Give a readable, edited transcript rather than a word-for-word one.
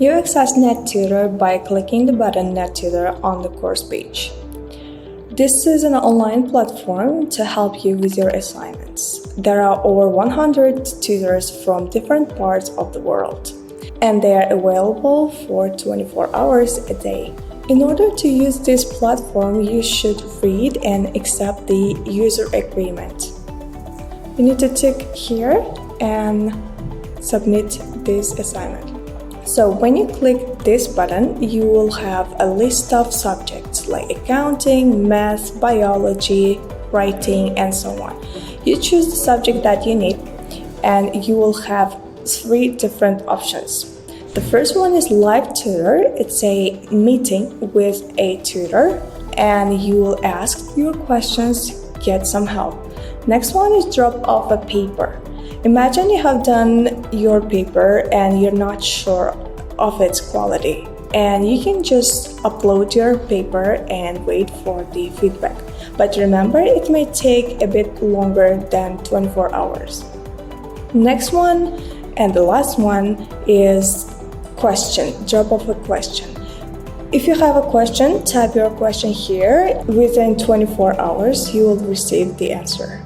You access NetTutor by clicking the button NetTutor on the course page. This is an online platform to help you with your assignments. There are over 100 tutors from different parts of the world, and they are available for 24 hours a day. In order to use this platform, you should read and accept the user agreement. You need to tick here and submit this assignment. So when you click this button, you will have a list of subjects like accounting, math, biology, writing, and so on. You choose the subject that you need, and you will have 3 different options. The first one is live tutor. It's a meeting with a tutor, and you will ask your questions, get some help. Next one is drop off a paper. Imagine you have done your paper and you're not sure of its quality, and you can just upload your paper and wait for the feedback. But remember, it may take a bit longer than 24 hours. Next one and the last one is question, drop off a question. If you have a question, type your question here. Within 24 hours, you will receive the answer.